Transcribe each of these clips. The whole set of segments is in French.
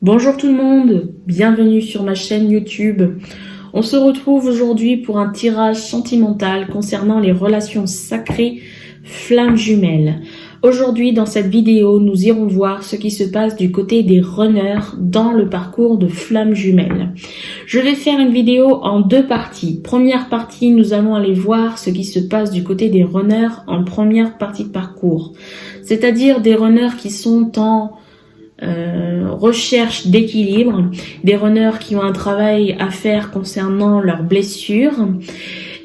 Bonjour tout le monde, bienvenue sur ma chaîne YouTube. On se retrouve aujourd'hui pour un tirage sentimental concernant les relations sacrées flammes jumelles. Aujourd'hui, dans cette vidéo, nous irons voir ce qui se passe du côté des runners dans le parcours de flammes jumelles. Je vais faire une vidéo en deux parties. Première partie, nous allons aller voir ce qui se passe du côté des runners en première partie de parcours. C'est-à-dire des runners qui sont en recherche d'équilibre, des runners qui ont un travail à faire concernant leurs blessures,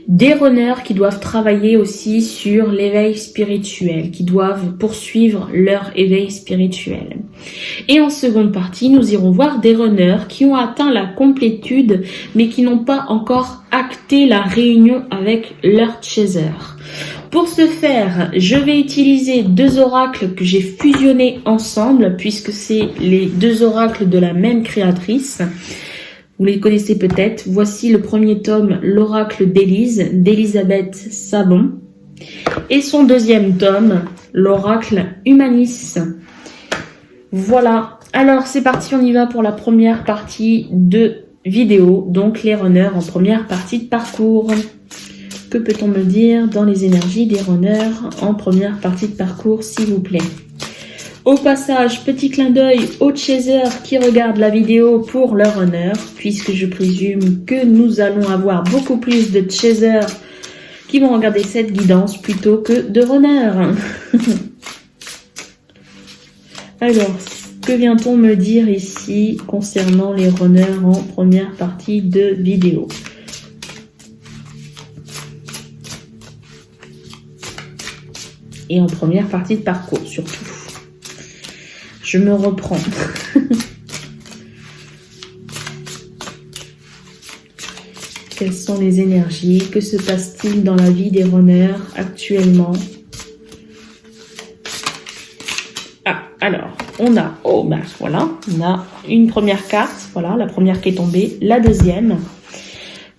des runners qui doivent travailler aussi sur l'éveil spirituel, qui doivent poursuivre leur éveil spirituel. Et en seconde partie, nous irons voir des runners qui ont atteint la complétude, mais qui n'ont pas encore acté la réunion avec leur chaser. Pour ce faire, je vais utiliser deux oracles que j'ai fusionnés ensemble, puisque c'est les deux oracles de la même créatrice. Vous les connaissez peut-être. Voici le premier tome, l'oracle d'Élise, d'Elisabeth Sabon. Et son deuxième tome, l'oracle Humanis. Voilà. Alors, c'est parti, on y va pour la première partie de vidéo. Donc, les runners en première partie de parcours. Que peut-on me dire dans les énergies des runners en première partie de parcours, s'il vous plaît? Au passage, petit clin d'œil aux chasers qui regardent la vidéo pour leur runner, puisque je présume que nous allons avoir beaucoup plus de chasers qui vont regarder cette guidance plutôt que de runners. Alors, que vient-on me dire ici concernant les runners en première partie de vidéo? Et en première partie de parcours, surtout. Je me reprends. Quelles sont les énergies? Que se passe-t-il dans la vie des runners actuellement? Ah, alors, on a... Oh, ben voilà. On a une première carte. Voilà, la première qui est tombée. La deuxième.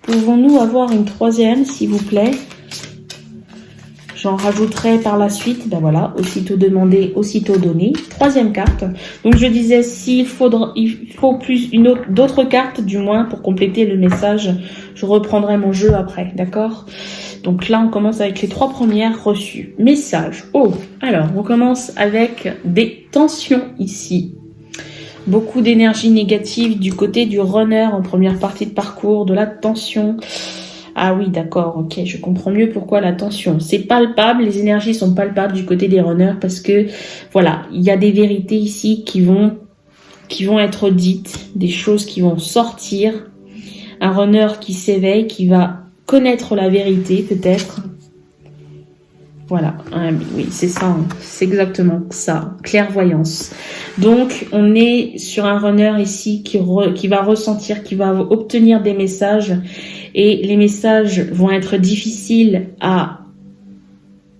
Pouvons-nous avoir une troisième, s'il vous plaît? J'en rajouterai par la suite, ben voilà, aussitôt demandé, aussitôt donné. Troisième carte. Donc je disais, il faut plus d'autres cartes, du moins, pour compléter le message. Je reprendrai mon jeu après, d'accord? Donc là, on commence avec les trois premières reçues. Message. Oh, alors, on commence avec des tensions ici. Beaucoup d'énergie négative du côté du runner en première partie de parcours, de la tension. Ah oui, d'accord, ok, je comprends mieux pourquoi la tension. C'est palpable, les énergies sont palpables du côté des runners parce que, voilà, il y a des vérités ici qui vont être dites, des choses qui vont sortir. Un runner qui s'éveille, qui va connaître la vérité peut-être. Voilà, oui, c'est ça, hein. C'est exactement ça, clairvoyance. Donc, on est sur un runner ici qui va ressentir, qui va obtenir des messages et les messages vont être difficiles à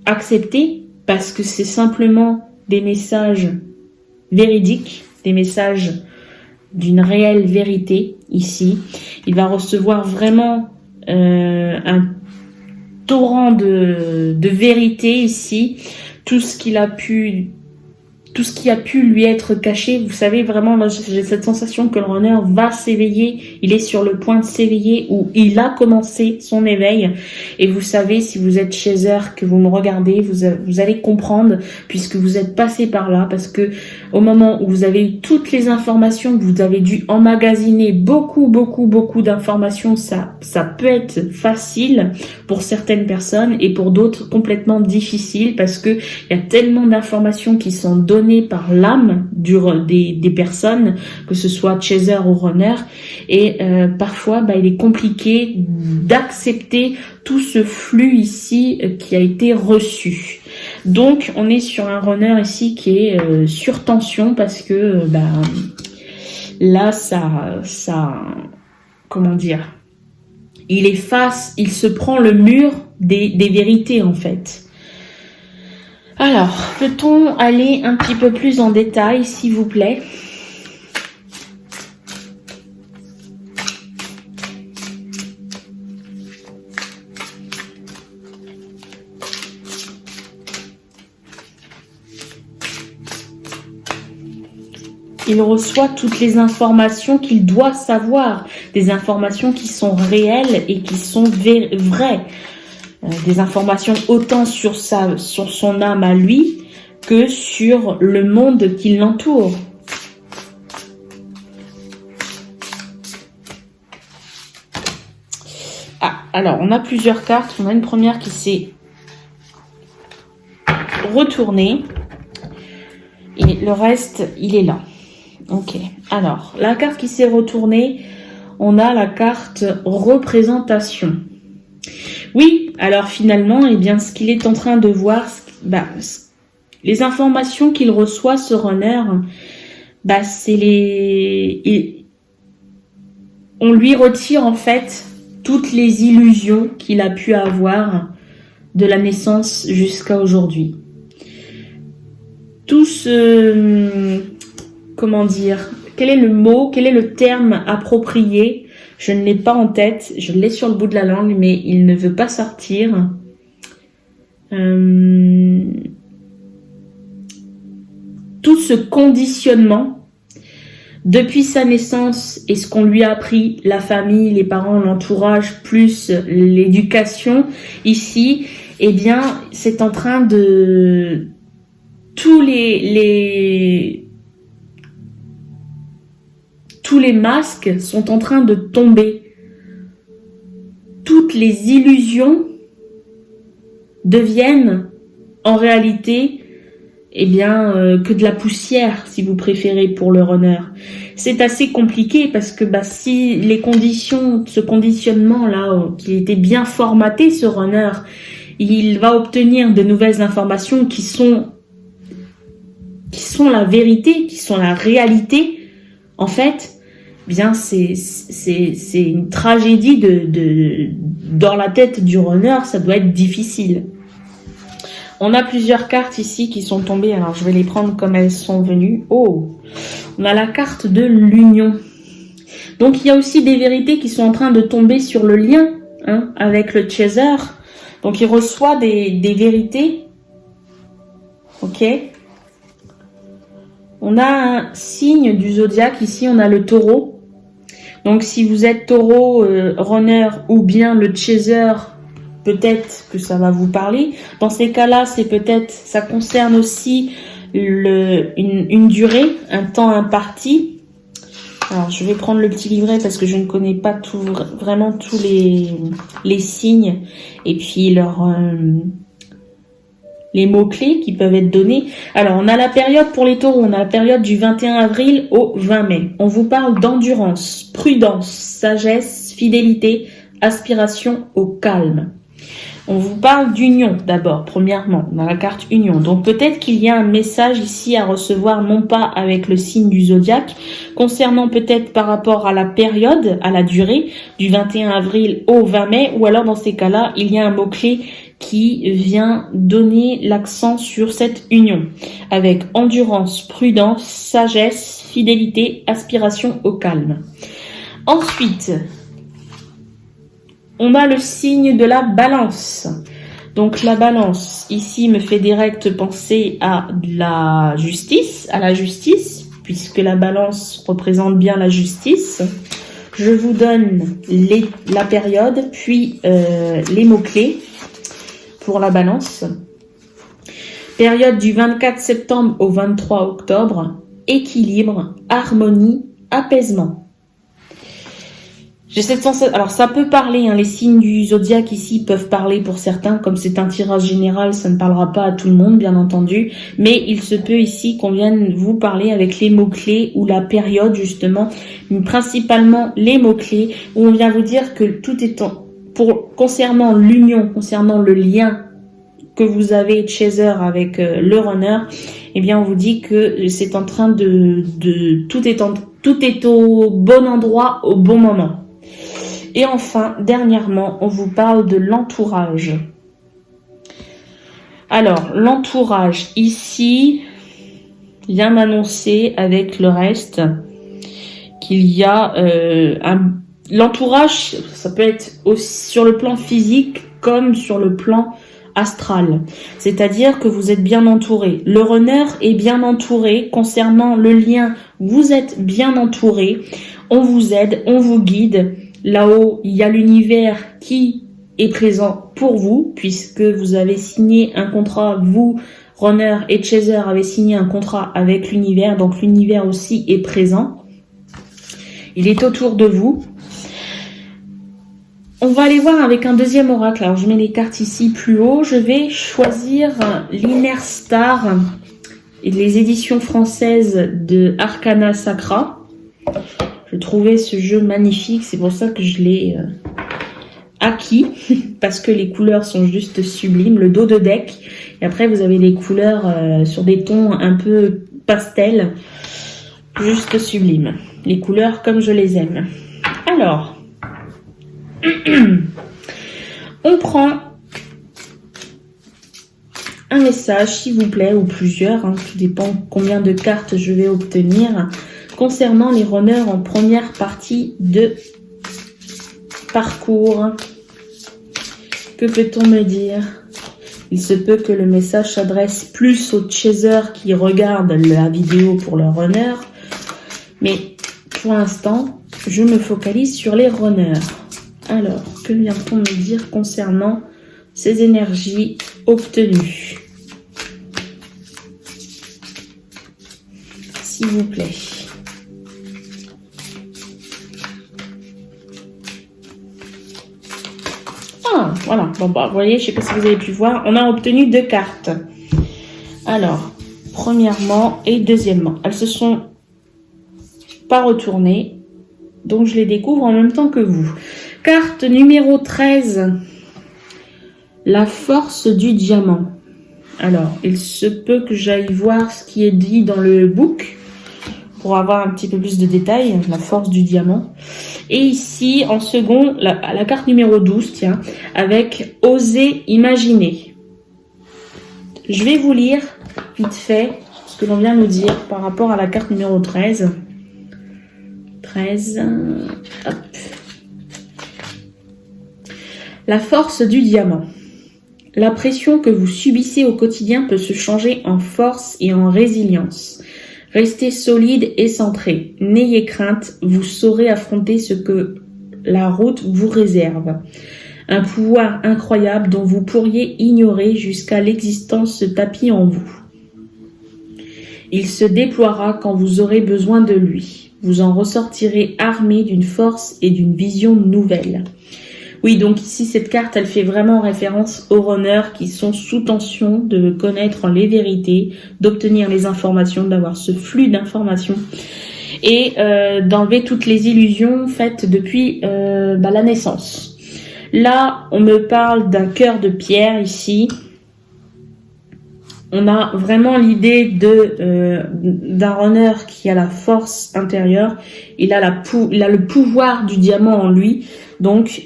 accepter parce que c'est simplement des messages véridiques, des messages d'une réelle vérité ici. Il va recevoir vraiment un torrent de vérité ici, tout ce qui a pu lui être caché. Vous savez, vraiment, moi, j'ai cette sensation que le runner va s'éveiller, il est sur le point de s'éveiller ou il a commencé son éveil. Et vous savez, si vous êtes chaser, que vous me regardez, vous allez comprendre puisque vous êtes passé par là, parce que au moment où vous avez eu toutes les informations, que vous avez dû emmagasiner beaucoup d'informations, ça peut être facile pour certaines personnes et pour d'autres complètement difficile parce que il y a tellement d'informations qui sont données par l'âme des personnes, que ce soit chaser ou runner, et parfois il est compliqué d'accepter tout ce flux ici qui a été reçu. Donc on est sur un runner ici qui est sur tension parce que là ça comment dire, il se prend le mur des vérités en fait. Alors, peut-on aller un petit peu plus en détail, s'il vous plaît? il reçoit toutes les informations qu'il doit savoir, des informations qui sont réelles et qui sont vraies, des informations autant sur son âme à lui que sur le monde qui l'entoure. Ah, alors on a plusieurs cartes. On a une première qui s'est retournée et le reste il est là. Ok, alors la carte qui s'est retournée, on a la carte représentation. Oui, alors finalement, eh bien, ce qu'il est en train de voir, les informations qu'il reçoit, ce runner, on lui retire en fait toutes les illusions qu'il a pu avoir de la naissance jusqu'à aujourd'hui. Tout ce... Comment dire? Quel est le mot? Quel est le terme approprié? Je ne l'ai pas en tête. Je l'ai sur le bout de la langue, mais il ne veut pas sortir. Tout ce conditionnement depuis sa naissance et ce qu'on lui a appris, la famille, les parents, l'entourage, plus l'éducation ici, eh bien, c'est en train de... Tous les masques sont en train de tomber. Toutes les illusions deviennent en réalité eh bien, que de la poussière, si vous préférez, pour le runner. C'est assez compliqué parce que si les conditions, ce conditionnement-là, qui était bien formaté, ce runner, il va obtenir de nouvelles informations qui sont la vérité, qui sont la réalité, en fait, bien c'est une tragédie dans la tête du runner, ça doit être difficile. On a plusieurs cartes ici qui sont tombées, alors je vais les prendre comme elles sont venues. Oh, on a la carte de l'union. Donc il y a aussi des vérités qui sont en train de tomber sur le lien avec le chaser. Donc il reçoit des vérités. Ok. On a un signe du zodiaque, ici on a le taureau. Donc si vous êtes taureau, runner ou bien le chaser, peut-être que ça va vous parler. Dans ces cas-là, ça concerne aussi une durée, un temps imparti. Alors je vais prendre le petit livret parce que je ne connais pas vraiment tous les signes et puis les mots-clés qui peuvent être donnés. Alors, on a la période pour les taureaux, on a la période du 21 avril au 20 mai. On vous parle d'endurance, prudence, sagesse, fidélité, aspiration au calme. On vous parle d'union d'abord, premièrement. On a la carte union. Donc, peut-être qu'il y a un message ici à recevoir, non pas avec le signe du zodiaque, concernant peut-être par rapport à la période, à la durée, du 21 avril au 20 mai, ou alors dans ces cas-là, il y a un mot-clé qui vient donner l'accent sur cette union avec endurance, prudence, sagesse, fidélité, aspiration au calme. Ensuite, on a le signe de la balance. Donc la balance, ici, me fait direct penser à la justice, puisque la balance représente bien la justice. Je vous donne la période, puis les mots-clés pour la balance. Période du 24 septembre au 23 octobre, équilibre, harmonie, apaisement. J'ai cette sensation, alors ça peut parler, les signes du zodiaque ici peuvent parler pour certains, comme c'est un tirage général, ça ne parlera pas à tout le monde, bien entendu, mais il se peut ici qu'on vienne vous parler avec les mots-clés ou la période, justement, mais principalement les mots-clés, où on vient vous dire que tout est concernant l'union, concernant le lien que vous avez chaser avec le runner, eh bien on vous dit que c'est en train tout est au bon endroit au bon moment. Et enfin, dernièrement, on vous parle de l'entourage. Alors, l'entourage ici vient m'annoncer avec le reste qu'il y a l'entourage, ça peut être aussi sur le plan physique comme sur le plan astral. C'est-à-dire que vous êtes bien entouré. Le runner est bien entouré. Concernant le lien, vous êtes bien entouré. On vous aide, on vous guide. Là-haut, il y a l'univers qui est présent pour vous, puisque vous avez signé un contrat, vous, runner et chaser, avez signé un contrat avec l'univers, donc l'univers aussi est présent. Il est autour de vous. On va aller voir avec un deuxième oracle. Alors, je mets les cartes ici plus haut. Je vais choisir l'Inner Star et les éditions françaises de Arcana Sacra. Je trouvais ce jeu magnifique, c'est pour ça que je l'ai acquis, parce que les couleurs sont juste sublimes, le dos de deck, et après vous avez des couleurs sur des tons un peu pastel, juste sublimes. Les couleurs comme je les aime. Alors, on prend un message, s'il vous plaît, ou plusieurs, hein, tout dépend combien de cartes je vais obtenir, concernant les runners en première partie de parcours. Que peut-on me dire? Il se peut que le message s'adresse plus aux chasers qui regardent la vidéo pour le runner, mais pour l'instant, je me focalise sur les runners. Alors, que vient-on me dire concernant ces énergies obtenues? S'il vous plaît. Ah, voilà. Bon, bah, vous voyez, je ne sais pas si vous avez pu voir, on a obtenu 2 cartes. Alors, premièrement et deuxièmement, elles se sont pas retournées, donc je les découvre en même temps que vous. Carte numéro 13, la force du diamant. Alors, il se peut que j'aille voir ce qui est dit dans le book pour avoir un petit peu plus de détails, la force du diamant. Et ici, en second, la carte numéro 12, tiens, avec oser imaginer. Je vais vous lire vite fait ce que l'on vient nous dire par rapport à la carte numéro 13. 13, hop. La force du diamant. La pression que vous subissez au quotidien peut se changer en force et en résilience. Restez solide et centré. N'ayez crainte, vous saurez affronter ce que la route vous réserve. Un pouvoir incroyable dont vous pourriez ignorer jusqu'à l'existence se tapit en vous. Il se déploiera quand vous aurez besoin de lui. Vous en ressortirez armé d'une force et d'une vision nouvelle. Oui, donc ici, cette carte, elle fait vraiment référence aux runners qui sont sous tension de connaître les vérités, d'obtenir les informations, d'avoir ce flux d'informations et d'enlever toutes les illusions faites depuis la naissance. Là, on me parle d'un cœur de pierre ici. On a vraiment l'idée d'un runner qui a la force intérieure. Il a le pouvoir du diamant en lui. Donc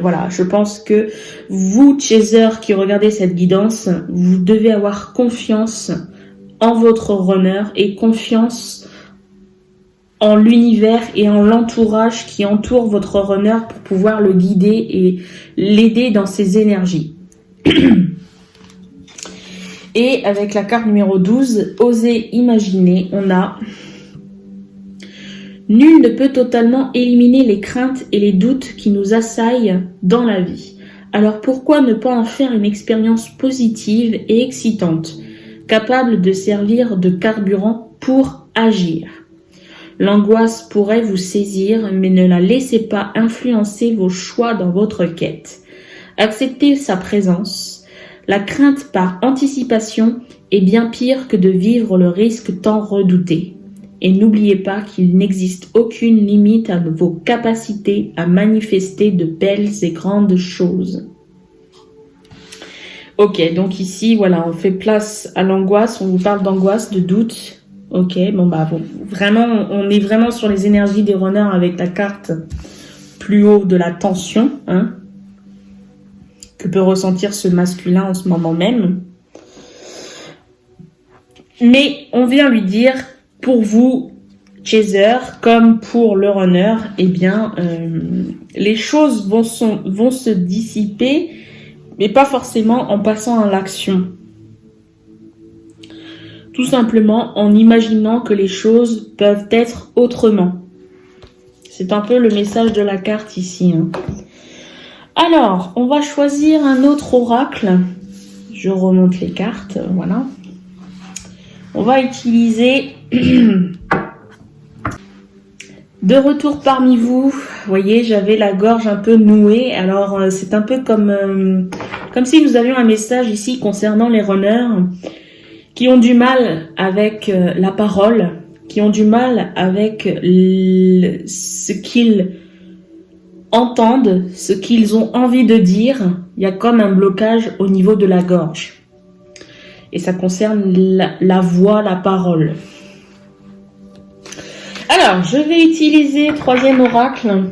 voilà, je pense que vous, chasers qui regardez cette guidance, vous devez avoir confiance en votre runner et confiance en l'univers et en l'entourage qui entoure votre runner pour pouvoir le guider et l'aider dans ses énergies. Et avec la carte numéro 12, oser imaginer, on a... Nul ne peut totalement éliminer les craintes et les doutes qui nous assaillent dans la vie. Alors pourquoi ne pas en faire une expérience positive et excitante, capable de servir de carburant pour agir? L'angoisse pourrait vous saisir, mais ne la laissez pas influencer vos choix dans votre quête. Acceptez sa présence. La crainte par anticipation est bien pire que de vivre le risque tant redouté. Et n'oubliez pas qu'il n'existe aucune limite à vos capacités à manifester de belles et grandes choses. Ok, donc ici, voilà, on fait place à l'angoisse, on vous parle d'angoisse, de doute. Ok, bon, vraiment, on est vraiment sur les énergies des runners avec la carte plus haut de la tension, hein, que peut ressentir ce masculin en ce moment même. Mais on vient lui dire... Pour vous, chaser, comme pour le runner, eh bien, les choses vont se dissiper, mais pas forcément en passant à l'action. Tout simplement en imaginant que les choses peuvent être autrement. C'est un peu le message de la carte ici. Hein. Alors, on va choisir un autre oracle. Je remonte les cartes, voilà. On va utiliser de retour parmi vous. Vous voyez, j'avais la gorge un peu nouée. Alors, c'est un peu comme si nous avions un message ici concernant les runners qui ont du mal avec la parole, qui ont du mal avec ce qu'ils entendent, ce qu'ils ont envie de dire. Il y a comme un blocage au niveau de la gorge. Et ça concerne la voix, la parole. Alors, je vais utiliser troisième oracle.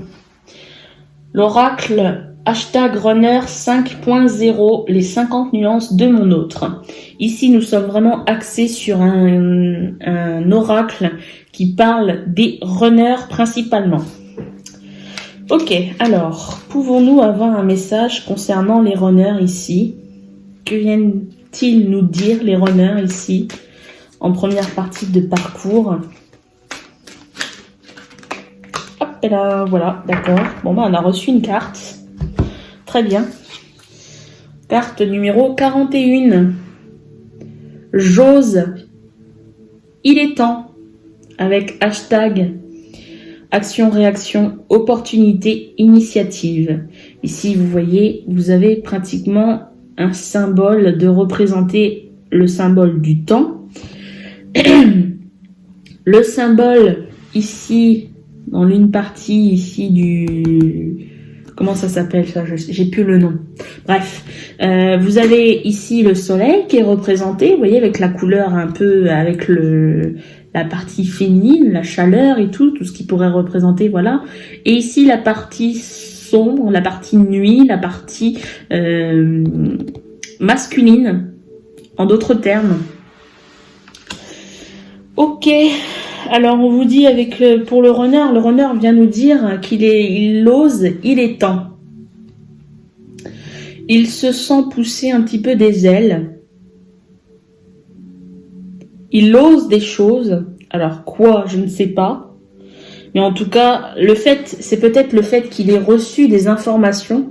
L'oracle #runner 5.0, les 50 nuances de mon autre. Ici, nous sommes vraiment axés sur un oracle qui parle des runners principalement. Ok, alors, pouvons-nous avoir un message concernant les runners ici? Que viennent-ils nous dire, les runners ici, en première partie de parcours? Hop, et là, voilà, d'accord. Bon, on a reçu une carte. Très bien. Carte numéro 41. J'ose. Il est temps. Avec hashtag action, réaction, opportunité, initiative. Ici, vous voyez, vous avez pratiquement un symbole de représenter le symbole du temps. Le symbole ici, dans l'une partie ici du... Comment ça s'appelle ça? J'ai plus le nom. Bref, vous avez ici le soleil qui est représenté, vous voyez, avec la couleur un peu, avec la partie féminine, la chaleur et tout ce qui pourrait représenter, voilà. Et ici, la partie sombre, la partie nuit, la partie masculine, en d'autres termes. Ok, alors on vous dit pour le runner vient nous dire il ose, il est temps. Il se sent pousser un petit peu des ailes. Il ose des choses. Alors quoi, je ne sais pas. Mais en tout cas, c'est peut-être le fait qu'il ait reçu des informations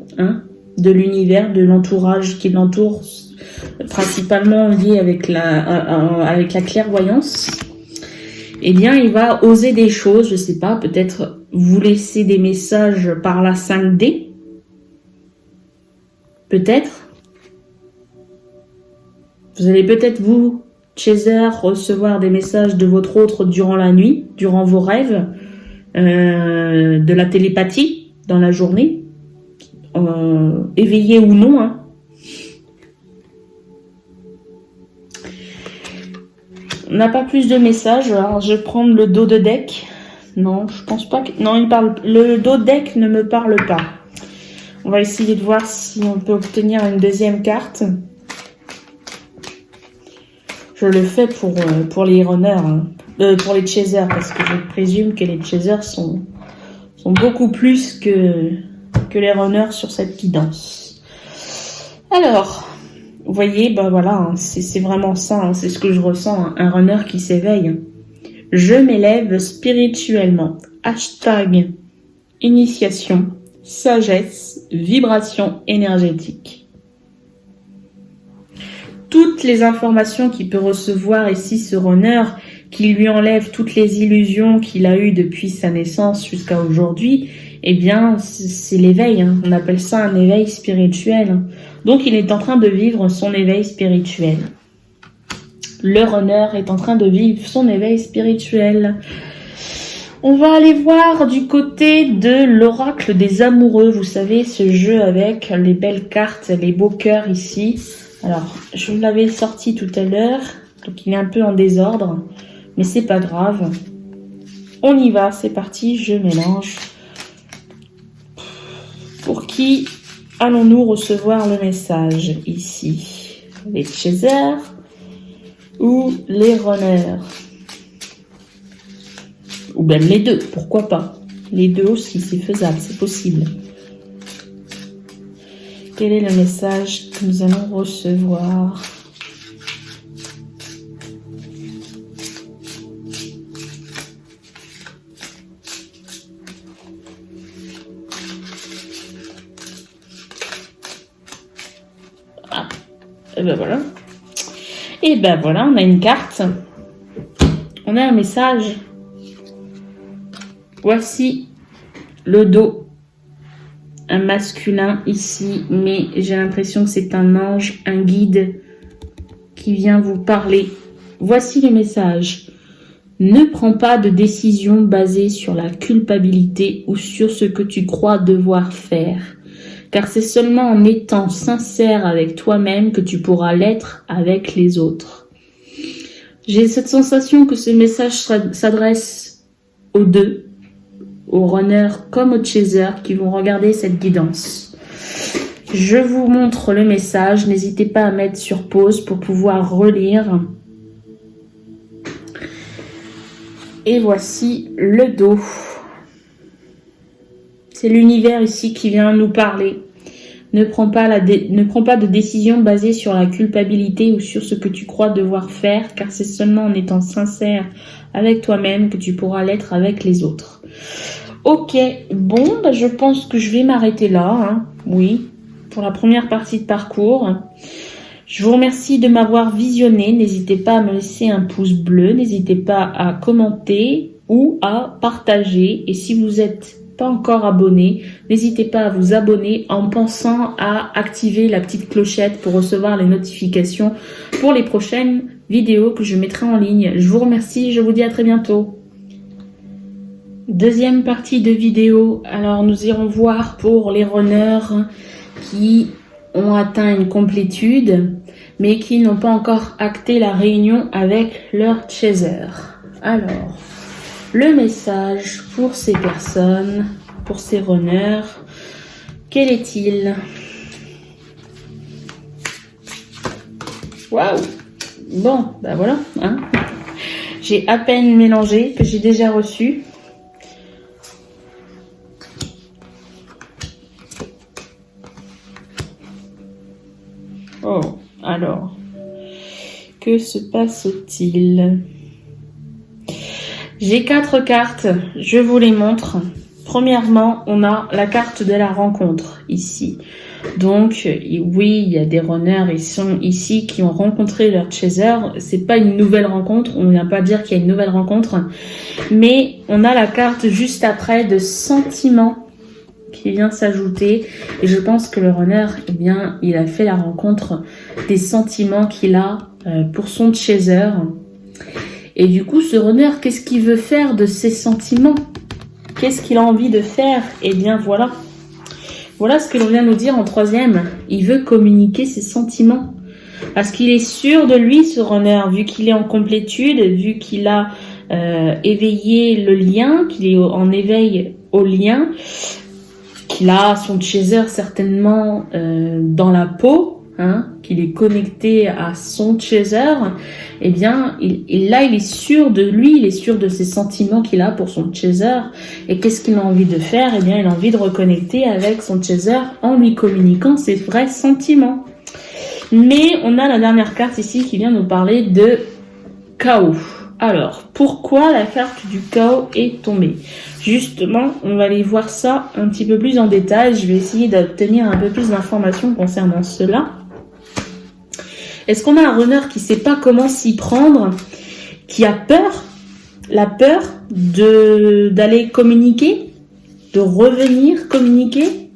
de l'univers, de l'entourage qui l'entoure, principalement lié avec la clairvoyance. Eh bien, il va oser des choses, je sais pas, peut-être vous laisser des messages par la 5D. Peut-être. Vous allez peut-être, vous, Chaser, recevoir des messages de votre autre durant la nuit, durant vos rêves, de la télépathie dans la journée, éveillé ou non, hein. On n'a pas plus de messages. Alors, je vais prendre le dos de deck. Non, je pense pas que... Non, le dos de deck ne me parle pas. On va essayer de voir si on peut obtenir une deuxième carte. Je le fais pour les runners, hein. Pour les chasers, parce que je présume que les chasers sont beaucoup plus que les runners sur cette guidance. Alors... Vous voyez, ben voilà, hein, c'est vraiment ça, hein, c'est ce que je ressens, hein, un runner qui s'éveille. Je m'élève spirituellement. Hashtag initiation, sagesse, vibration énergétique. Toutes les informations qu'il peut recevoir ici, ce runner, qui lui enlève toutes les illusions qu'il a eues depuis sa naissance jusqu'à aujourd'hui, eh bien, c'est l'éveil, hein. On appelle ça un éveil spirituel. Donc, il est en train de vivre son éveil spirituel. Le runner est en train de vivre son éveil spirituel. On va aller voir du côté de l'oracle des amoureux. Vous savez, ce jeu avec les belles cartes, les beaux cœurs ici. Alors, je vous l'avais sorti tout à l'heure. Donc, il est un peu en désordre. Mais c'est pas grave. On y va, c'est parti, je mélange. Pour qui allons-nous recevoir le message ici? Les chasers ou les runners? Ou même les deux, pourquoi pas? Les deux aussi, c'est faisable, c'est possible. Quel est le message que nous allons recevoir? Ah, et ben voilà. Et ben voilà, on a une carte. On a un message. Voici le dos. Un masculin ici, mais j'ai l'impression que c'est un ange, un guide qui vient vous parler. Voici le message. Ne prends pas de décision basée sur la culpabilité ou sur ce que tu crois devoir faire, car c'est seulement en étant sincère avec toi-même que tu pourras l'être avec les autres. J'ai cette sensation que ce message s'adresse aux deux, aux runners comme aux chasers qui vont regarder cette guidance. Je vous montre le message. N'hésitez pas à mettre sur pause pour pouvoir relire. Et voici le dos. C'est l'univers ici qui vient nous parler. Ne prends pas de décision basée sur la culpabilité ou sur ce que tu crois devoir faire, car c'est seulement en étant sincère avec toi-même que tu pourras l'être avec les autres. Ok, bon, je pense que je vais m'arrêter là, hein. Oui, pour la première partie de parcours. Je vous remercie de m'avoir visionné. N'hésitez pas à me laisser un pouce bleu, n'hésitez pas à commenter ou à partager. Et si vous êtes pas encore abonné, n'hésitez pas à vous abonner en pensant à activer la petite clochette pour recevoir les notifications pour les prochaines vidéos que je mettrai en ligne. Je vous remercie, je vous dis à très bientôt. Deuxième partie de vidéo, alors nous irons voir pour les runners qui ont atteint une complétude mais qui n'ont pas encore acté la réunion avec leur chaser. Alors, le message pour ces personnes, pour ces runners, quel est-il? Waouh! Bon, ben voilà, hein. J'ai à peine mélangé, que j'ai déjà reçu. Oh, alors, que se passe-t-il? J'ai 4 cartes, je vous les montre. Premièrement, on a la carte de la rencontre ici. Donc, oui, il y a des runners, ils sont ici qui ont rencontré leur chaser. C'est pas une nouvelle rencontre, on ne vient pas dire qu'il y a une nouvelle rencontre. Mais on a la carte juste après de sentiment qui vient s'ajouter. Et je pense que le runner, eh bien, il a fait la rencontre des sentiments qu'il a pour son chaser. Et du coup, ce runner, qu'est-ce qu'il veut faire de ses sentiments? Qu'est-ce qu'il a envie de faire? Eh bien, voilà. Voilà ce que l'on vient nous dire en troisième. Il veut communiquer ses sentiments. Parce qu'il est sûr de lui, ce runner, vu qu'il est en complétude, vu qu'il a éveillé le lien, qu'il est en éveil au lien, qu'il a son chaser certainement dans la peau, hein, qu'il est connecté à son chaser, eh bien, il est sûr de lui, il est sûr de ses sentiments qu'il a pour son chaser. Et qu'est-ce qu'il a envie de faire? Eh bien, il a envie de reconnecter avec son chaser en lui communiquant ses vrais sentiments. Mais on a la dernière carte ici qui vient nous parler de chaos. Alors, pourquoi la carte du chaos est tombée? Justement, on va aller voir ça un petit peu plus en détail. Je vais essayer d'obtenir un peu plus d'informations concernant cela. Est-ce qu'on a un runner qui ne sait pas comment s'y prendre, qui a peur, la peur d'aller communiquer, de revenir communiquer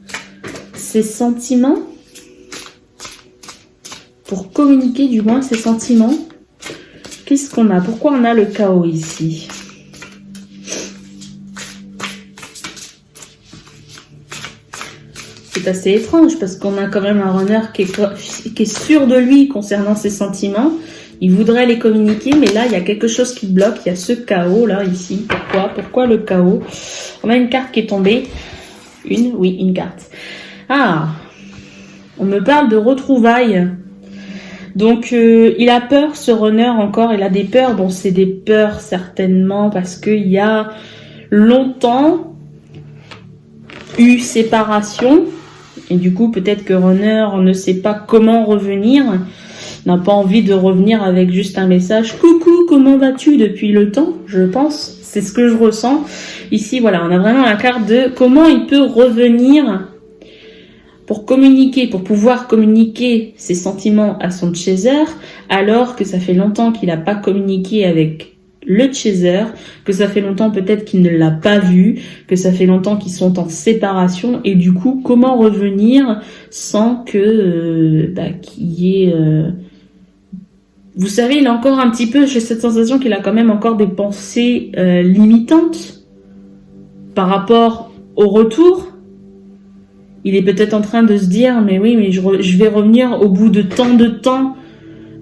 ses sentiments, pour communiquer du moins ses sentiments? Qu'est-ce qu'on a? Pourquoi on a le chaos ici? C'est assez étrange parce qu'on a quand même un runner qui est sûr de lui concernant ses sentiments. Il voudrait les communiquer, mais là, il y a quelque chose qui bloque. Il y a ce chaos là, ici. Pourquoi le chaos? On a une carte qui est tombée. Une carte. Ah, on me parle de retrouvailles. Donc, il a peur, ce runner, encore. Il a des peurs. Bon, c'est des peurs, certainement, parce qu'il y a longtemps eu séparation. Et du coup, peut-être que runner ne sait pas comment revenir, n'a pas envie de revenir avec juste un message « Coucou, comment vas-tu » depuis le temps, je pense. C'est ce que je ressens. Ici, voilà, on a vraiment la carte de comment il peut revenir pour communiquer, pour pouvoir communiquer ses sentiments à son chaser, alors que ça fait longtemps qu'il n'a pas communiqué avec le chaser, que ça fait longtemps peut-être qu'il ne l'a pas vu, que ça fait longtemps qu'ils sont en séparation, et du coup, comment revenir sans que qu'il y ait... Vous savez, il a encore un petit peu, j'ai cette sensation qu'il a quand même encore des pensées limitantes par rapport au retour. Il est peut-être en train de se dire, mais oui, mais je vais revenir au bout de tant de temps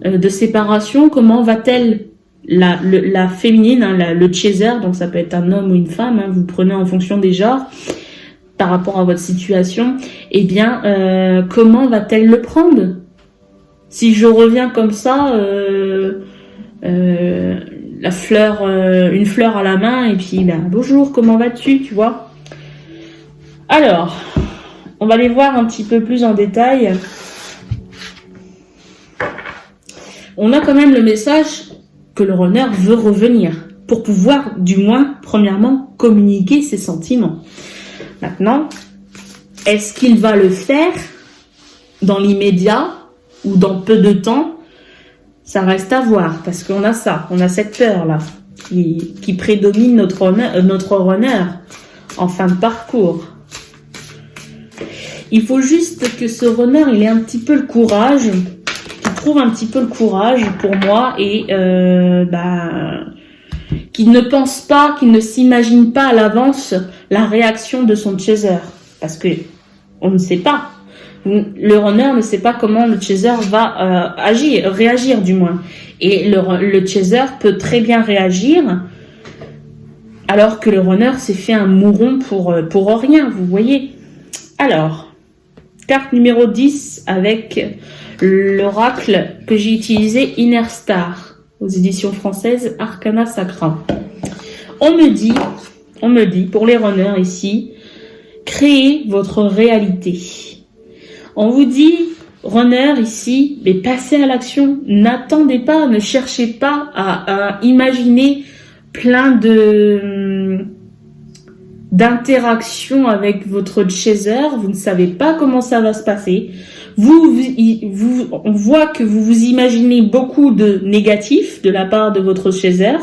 de séparation. Comment va-t-elle la féminine, hein, le chaser, donc ça peut être un homme ou une femme, hein, vous prenez en fonction des genres, par rapport à votre situation, eh bien, comment va-t-elle le prendre? Si je reviens comme ça, la fleur, une fleur à la main, et puis, ben, bonjour, comment vas-tu, tu vois? Alors, on va les voir un petit peu plus en détail. On a quand même le message que le runner veut revenir pour pouvoir, du moins, premièrement, communiquer ses sentiments. Maintenant, est-ce qu'il va le faire dans l'immédiat ou dans peu de temps? Ça reste à voir, parce qu'on a ça, on a cette peur-là qui prédomine notre runner en fin de parcours. Il faut juste que ce runner, il ait un petit peu le courage, qu'il trouve un petit peu le courage pour moi et qu'il ne pense pas, qu'il ne s'imagine pas à l'avance la réaction de son chaser. Parce que on ne sait pas. Le runner ne sait pas comment le chaser va réagir du moins. Et le chaser peut très bien réagir alors que le runner s'est fait un mouron pour rien, vous voyez. Alors, carte numéro 10 avec l'oracle que j'ai utilisé, Inner Star, aux éditions françaises Arcana Sacra. On me dit, pour les runners ici, créez votre réalité. On vous dit, runner ici, mais passez à l'action. N'attendez pas, ne cherchez pas à imaginer plein d'interactions avec votre chaser. Vous ne savez pas comment ça va se passer. On voit que vous vous imaginez beaucoup de négatifs de la part de votre chaser.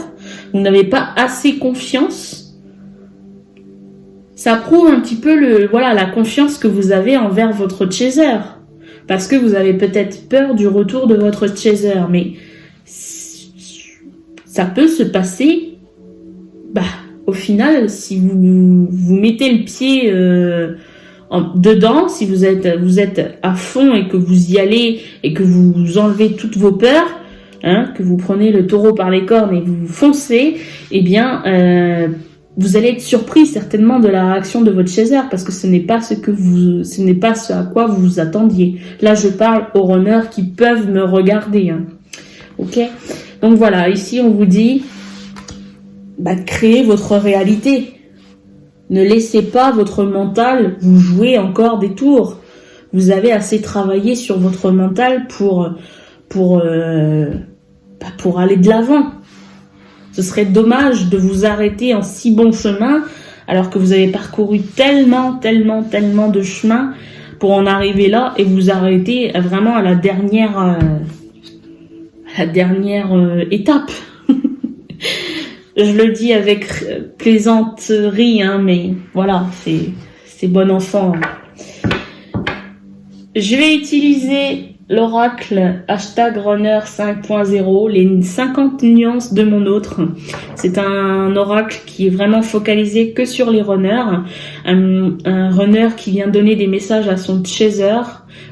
Vous n'avez pas assez confiance. Ça prouve un petit peu la confiance que vous avez envers votre chaser. Parce que vous avez peut-être peur du retour de votre chaser. Mais ça peut se passer, au final, si vous mettez le pied dedans, si vous êtes à fond et que vous y allez et que vous enlevez toutes vos peurs, hein, que vous prenez le taureau par les cornes et vous foncez, eh bien, vous allez être surpris certainement de la réaction de votre chaser parce que ce n'est pas ce à quoi vous vous attendiez. Là, je parle aux runners qui peuvent me regarder. Hein. Ok ? Donc voilà, ici on vous dit, créez votre réalité. Ne laissez pas votre mental vous jouer encore des tours. Vous avez assez travaillé sur votre mental pour aller de l'avant. Ce serait dommage de vous arrêter en si bon chemin alors que vous avez parcouru tellement de chemin pour en arriver là et vous arrêter vraiment à la dernière étape. Je le dis avec plaisanterie, hein, mais voilà, c'est bon enfant. Je vais utiliser l'oracle #runner 5.0, les 50 nuances de mon autre. C'est un oracle qui est vraiment focalisé que sur les runners. Un runner qui vient donner des messages à son chaser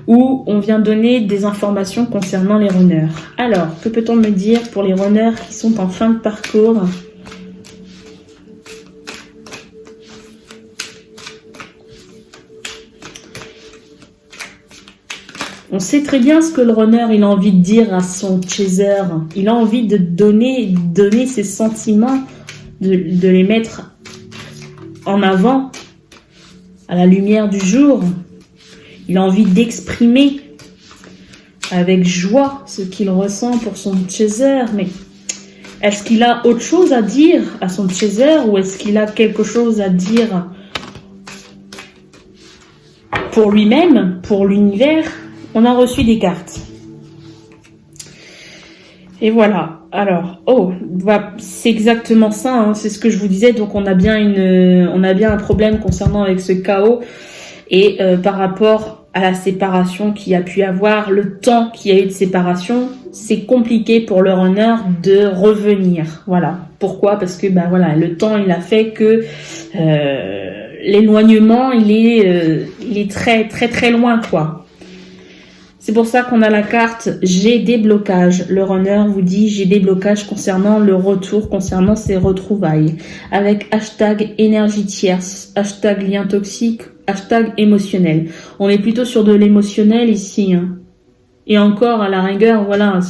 ou on vient donner des informations concernant les runners. Alors, que peut-on me dire pour les runners qui sont en fin de parcours ? On sait très bien ce que le runner il a envie de dire à son chaser. Il a envie de donner ses sentiments, de les mettre en avant, à la lumière du jour. Il a envie d'exprimer avec joie ce qu'il ressent pour son chaser, mais est-ce qu'il a autre chose à dire à son chaser ou est-ce qu'il a quelque chose à dire pour lui-même, pour l'univers? On a reçu des cartes. Et voilà. Alors, c'est exactement ça, hein, c'est ce que je vous disais. Donc, on a bien un problème concernant avec ce chaos et par rapport à la séparation qu'il y a pu avoir, le temps qu'il y a eu de séparation, c'est compliqué pour le runner de revenir. Voilà. Pourquoi? Parce que le temps il a fait que l'éloignement il est très très très loin quoi. C'est pour ça qu'on a la carte j'ai des blocages. Le runner vous dit j'ai des blocages concernant le retour, concernant ses retrouvailles. Avec hashtag énergie tierce, hashtag lien toxique, hashtag émotionnel. On est plutôt sur de l'émotionnel ici. Hein. Et encore, à la rigueur, voilà.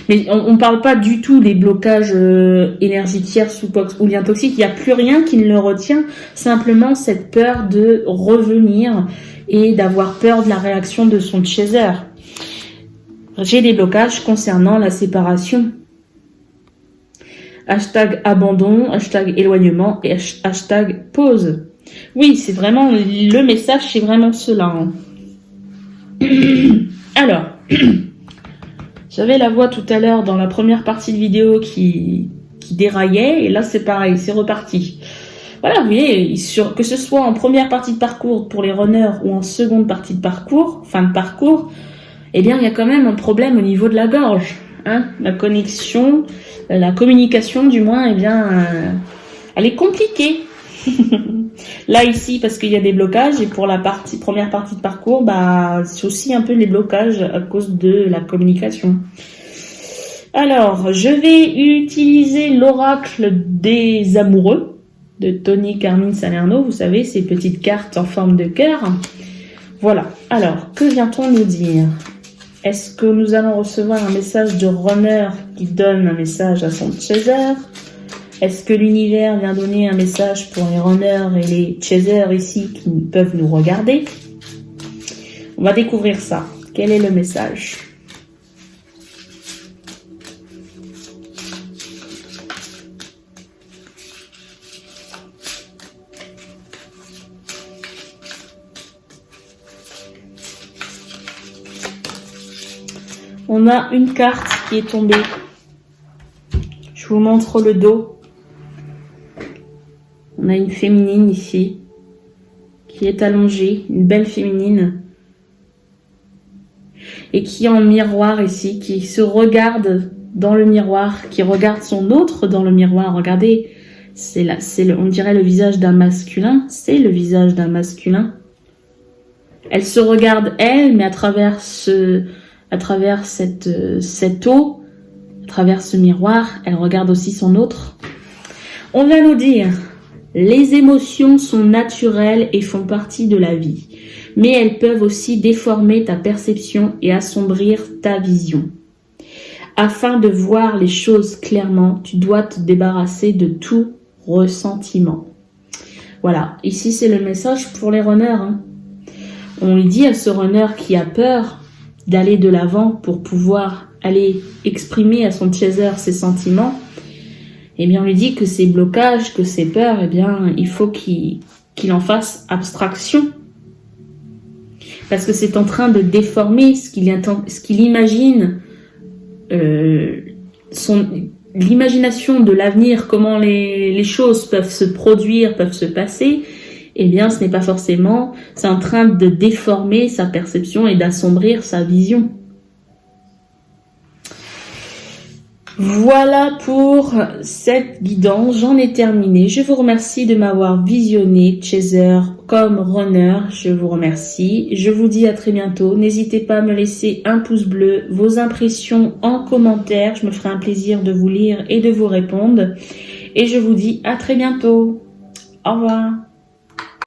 Mais on parle pas du tout des blocages énergie tierce ou lien toxique. Il n'y a plus rien qui ne le retient. Simplement cette peur de revenir et d'avoir peur de la réaction de son chaser. J'ai des blocages concernant la séparation. Hashtag abandon, hashtag éloignement et hashtag pause. Oui, c'est vraiment, le message, c'est vraiment cela. Hein. Alors, j'avais la voix tout à l'heure dans la première partie de vidéo qui déraillait, et là c'est pareil, c'est reparti. Voilà, vous voyez, que ce soit en première partie de parcours pour les runners ou en seconde partie de parcours, fin de parcours, eh bien il y a quand même un problème au niveau de la gorge. Hein, la connexion, la communication du moins, eh bien, elle est compliquée. Là ici parce qu'il y a des blocages et pour la première partie de parcours c'est aussi un peu les blocages à cause de la communication. Alors je vais utiliser l'oracle des amoureux de Tony Carmine Salerno, vous savez ces petites cartes en forme de cœur. Voilà, alors que vient-on nous dire? Est-ce que nous allons recevoir un message de runner qui donne un message à son chaser? Est-ce que l'univers vient donner un message pour les runners et les chasers ici qui peuvent nous regarder? On va découvrir ça. Quel est le message? On a une carte qui est tombée. Je vous montre le dos. On a une féminine ici, qui est allongée, une belle féminine, et qui est en miroir ici, qui se regarde dans le miroir, qui regarde son autre dans le miroir. Regardez, on dirait le visage d'un masculin, c'est le visage d'un masculin. Elle se regarde elle, mais à travers cette eau, à travers ce miroir, elle regarde aussi son autre. On va nous dire... Les émotions sont naturelles et font partie de la vie, mais elles peuvent aussi déformer ta perception et assombrir ta vision. Afin de voir les choses clairement, tu dois te débarrasser de tout ressentiment. Voilà, ici c'est le message pour les runners. Hein. On lui dit à ce runner qui a peur d'aller de l'avant pour pouvoir aller exprimer à son chaser ses sentiments, eh bien, on lui dit que ces blocages, que ces peurs, eh bien, il faut qu'il en fasse abstraction. Parce que c'est en train de déformer ce qu'il imagine, l'imagination de l'avenir, comment les choses peuvent se produire, peuvent se passer. Eh bien, ce n'est pas forcément, c'est en train de déformer sa perception et d'assombrir sa vision. Voilà pour cette guidance, j'en ai terminé. Je vous remercie de m'avoir visionné, chaser comme runner, je vous remercie. Je vous dis à très bientôt. N'hésitez pas à me laisser un pouce bleu, vos impressions en commentaire. Je me ferai un plaisir de vous lire et de vous répondre. Et je vous dis à très bientôt. Au revoir.